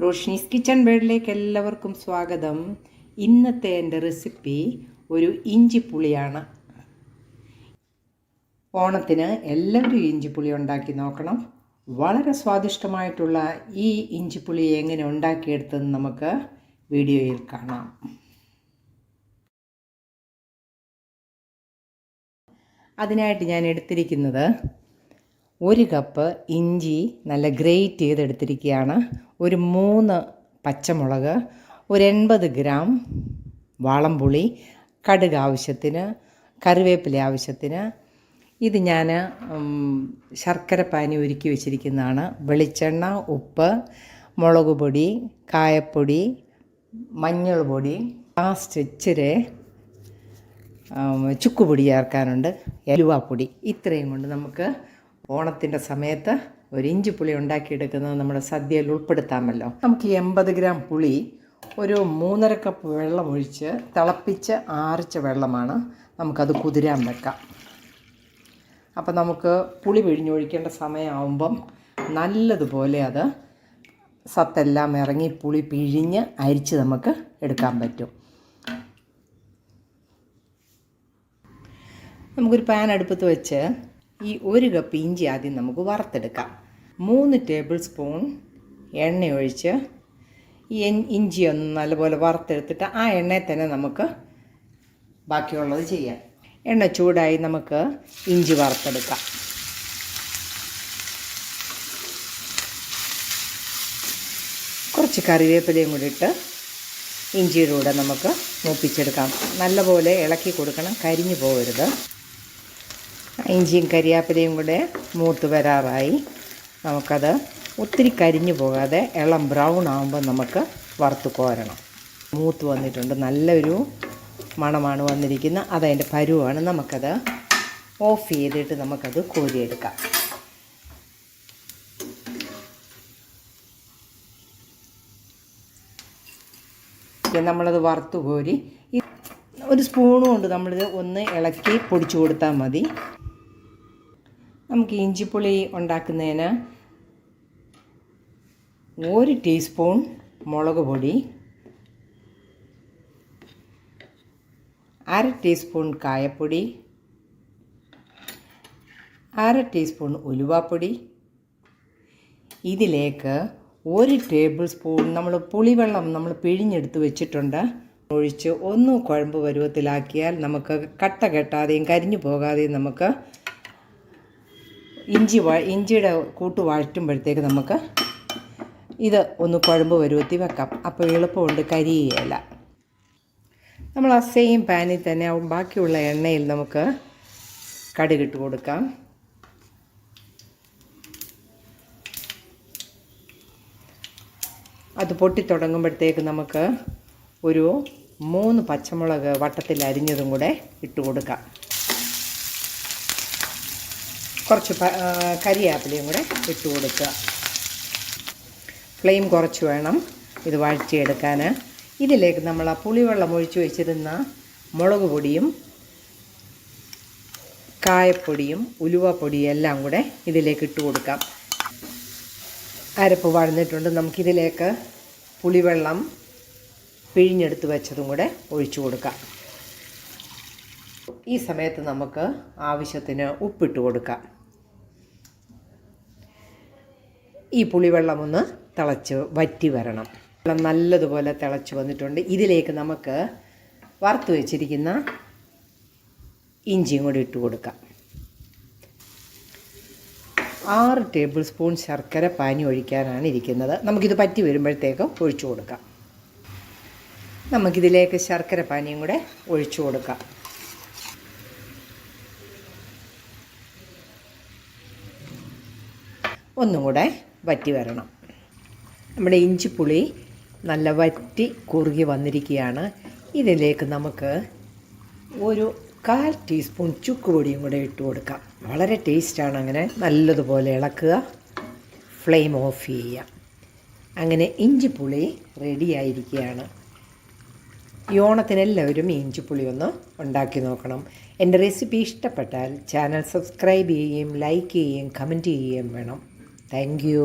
Roshni's kitchen വേൾഡിലേക്ക് എല്ലാവർക്കും സ്വാഗതം. ഇന്നത്തെ എൻ്റെ റെസിപ്പി ഒരു ഇഞ്ചിപ്പുളിയാണ്. ഓണത്തിന് എല്ലാവരും ഇഞ്ചിപ്പുളി ഉണ്ടാക്കി നോക്കണം. വളരെ സ്വാദിഷ്ടമായിട്ടുള്ള ഈ ഇഞ്ചിപ്പുളി എങ്ങനെ ഉണ്ടാക്കിയെടുത്തെന്ന് നമുക്ക് വീഡിയോയിൽ കാണാം. അതിനായിട്ട് ഞാൻ എടുത്തിരിക്കുന്നത് 1 കപ്പ് ഇഞ്ചി നല്ല ഗ്രേറ്റ് ചെയ്തെടുത്തിരിക്കുകയാണ്, ഒരു 3 പച്ചമുളക്, ഒരു 80 ഗ്രാം വാളംപുളി, കടുക് ആവശ്യത്തിന്, കറിവേപ്പില ആവശ്യത്തിന്. ഇത് ഞാൻ ശർക്കര പാനി ഒരുക്കി വെച്ചിരിക്കുന്നതാണ്. വെളിച്ചെണ്ണ, ഉപ്പ്, മുളക് പൊടി, കായപ്പൊടി, മഞ്ഞൾ പൊടി, ലാസ്റ്റ് ഇച്ചിരി ചുക്കുപൊടി ചേർക്കാനുണ്ട്, ഉലുവാപ്പൊടി. ഇത്രയും കൊണ്ട് നമുക്ക് ഓണത്തിൻ്റെ സമയത്ത് ഒരു ഇഞ്ചിപ്പുളി ഉണ്ടാക്കിയെടുക്കുന്നത് നമ്മുടെ സദ്യയിൽ ഉൾപ്പെടുത്താമല്ലോ. നമുക്ക് 80 ഗ്രാം പുളി ഒരു 3.5 കപ്പ് വെള്ളം ഒഴിച്ച് തിളപ്പിച്ച് ആറിച്ച വെള്ളമാണ്, നമുക്കത് കുതിരാൻ വെക്കാം. അപ്പോൾ നമുക്ക് പുളി പിഴിഞ്ഞൊഴിക്കേണ്ട സമയമാകുമ്പം നല്ലതുപോലെ അത് സത്തെല്ലാം ഇറങ്ങി പുളി പിഴിഞ്ഞ് അരിച്ച് നമുക്ക് എടുക്കാൻ പറ്റും. നമുക്കൊരു പാൻ അടുപ്പത്ത് വെച്ച് ഈ 1 കപ്പ് ഇഞ്ചി ആദ്യം നമുക്ക് വറുത്തെടുക്കാം. 3 ടേബിൾ സ്പൂൺ എണ്ണ ഒഴിച്ച് ഈ ഇഞ്ചി ഒന്ന് നല്ലപോലെ വറുത്തെടുത്തിട്ട് ആ എണ്ണയിൽ തന്നെ നമുക്ക് ബാക്കിയുള്ളത് ചെയ്യാം. എണ്ണ ചൂടായി നമുക്ക് ഇഞ്ചി വറുത്തെടുക്കാം. കുറച്ച് കറിവേപ്പിലയും കൂടി ഇട്ട് ഇഞ്ചിയുടെ കൂടെ നമുക്ക് മൂപ്പിച്ചെടുക്കാം. നല്ലപോലെ ഇളക്കി കൊടുക്കണം, കരിഞ്ഞു പോകരുത്. ഇഞ്ചിയും കരിവേപ്പിലയും കൂടെ മൂത്ത് വരാറായി. നമുക്കത് ഒത്തിരി കരിഞ്ഞു പോകാതെ ഇളം ബ്രൗൺ ആകുമ്പോൾ നമുക്ക് വറുത്ത് കോരണം. മൂത്ത് വന്നിട്ടുണ്ട്, നല്ലൊരു മണമാണ് വന്നിരിക്കുന്നത്. അതതിൻ്റെ പരുവാണ്. നമുക്കത് ഓഫ് ചെയ്തിട്ട് നമുക്കത് കോരിയെടുക്കാം. നമ്മളത് വറുത്ത് കോരി ഒരു സ്പൂൺ കൊണ്ട് നമ്മളിത് ഒന്ന് ഇളക്കി പൊടിച്ചു കൊടുത്താൽ മതി. നമുക്ക് ഇഞ്ചിപ്പുളി ഉണ്ടാക്കുന്നതിന് 1 ടീസ്പൂൺ മുളക് പൊടി, 1/2 ടീസ്പൂൺ കായപ്പൊടി, 1/2 ടീസ്പൂൺ ഉലുവാപ്പൊടി, ഇതിലേക്ക് 1 ടേബിൾ സ്പൂൺ നമ്മൾ പുളിവെള്ളം നമ്മൾ പിഴിഞ്ഞെടുത്ത് വെച്ചിട്ടുണ്ട് ഒഴിച്ച് ഒന്ന് കുഴമ്പ് പരുവത്തിലാക്കിയാൽ നമുക്ക് കട്ട കെട്ടാതെയും കരിഞ്ഞു പോകാതെയും നമുക്ക് ഇഞ്ചിയുടെ കൂട്ട് വഴറ്റുമ്പോഴത്തേക്ക് നമുക്ക് ഇത് ഒന്ന് കുഴമ്പ് പരുവത്തിൽ വെക്കാം. അപ്പോൾ എളുപ്പമുണ്ട്, കരിയുകയില്ല. നമ്മൾ ആ സെയിം പാനിൽ തന്നെ ബാക്കിയുള്ള എണ്ണയിൽ നമുക്ക് കടുകിട്ട് കൊടുക്കാം. അത് പൊട്ടിത്തുടങ്ങുമ്പോഴത്തേക്ക് നമുക്ക് ഒരു 3 പച്ചമുളക് വട്ടത്തിൽ അരിഞ്ഞതും കൂടെ ഇട്ട് കൊടുക്കാം. കുറച്ച് കരിവേപ്പിലയും കൂടെ ഇട്ട് കൊടുക്കുക. ഫ്ലെയിം കുറച്ച് വേണം ഇത് വഴറ്റിയെടുക്കാൻ. ഇതിലേക്ക് നമ്മൾ ആ പുളിവെള്ളം ഒഴിച്ച് വെച്ചിരുന്ന മുളക് പൊടിയും കായപ്പൊടിയും ഉലുവപ്പൊടിയും എല്ലാം കൂടെ ഇതിലേക്ക് ഇട്ട് കൊടുക്കാം. അരപ്പ് വഴന്നിട്ടുണ്ട്. നമുക്കിതിലേക്ക് പുളിവെള്ളം പിഴിഞ്ഞെടുത്ത് വെച്ചതും കൂടെ ഒഴിച്ചു കൊടുക്കാം. ഈ സമയത്ത് നമുക്ക് ആവശ്യത്തിന് ഉപ്പിട്ട് കൊടുക്കാം. ഈ പുളിവെള്ളം ഒന്ന് തിളച്ച് വറ്റി വരണം. വെള്ളം നല്ലതുപോലെ തിളച്ച് വന്നിട്ടുണ്ട്. ഇതിലേക്ക് നമുക്ക് വറുത്ത് വെച്ചിരിക്കുന്ന ഇഞ്ചിയും കൂടി ഇട്ട് കൊടുക്കാം. 6 ടേബിൾ സ്പൂൺ ശർക്കര പാനി ഒഴിക്കാനാണ് ഇരിക്കുന്നത്. നമുക്കിത് പറ്റി വരുമ്പോഴത്തേക്ക് ഒഴിച്ചു കൊടുക്കാം. നമുക്കിതിലേക്ക് ശർക്കര പാനിയും കൂടെ ഒഴിച്ചു കൊടുക്കാം. ഒന്നും കൂടെ വറ്റി വരണം. നമ്മുടെ ഇഞ്ചിപ്പുളി നല്ല വറ്റി കുറുകി വന്നിരിക്കുകയാണ്. ഇതിലേക്ക് നമുക്ക് ഒരു 1/4 ടീസ്പൂൺ ചുക്കുപൊടിയും കൂടെ ഇട്ട് കൊടുക്കാം. വളരെ ടേസ്റ്റാണ്. അങ്ങനെ നല്ലതുപോലെ ഇളക്കുക, ഫ്ലെയിം ഓഫ് ചെയ്യുക. അങ്ങനെ ഇഞ്ചിപ്പുളി റെഡിയായിരിക്കുകയാണ്. ഈ ഓണത്തിനെല്ലാവരും ഇഞ്ചിപ്പുളി ഒന്ന് ഉണ്ടാക്കി നോക്കണം. എൻ്റെ റെസിപ്പി ഇഷ്ടപ്പെട്ടാൽ ചാനൽ സബ്സ്ക്രൈബ് ചെയ്യുകയും ലൈക്ക് ചെയ്യുകയും കമൻറ്റ് ചെയ്യുകയും വേണം. Thank you.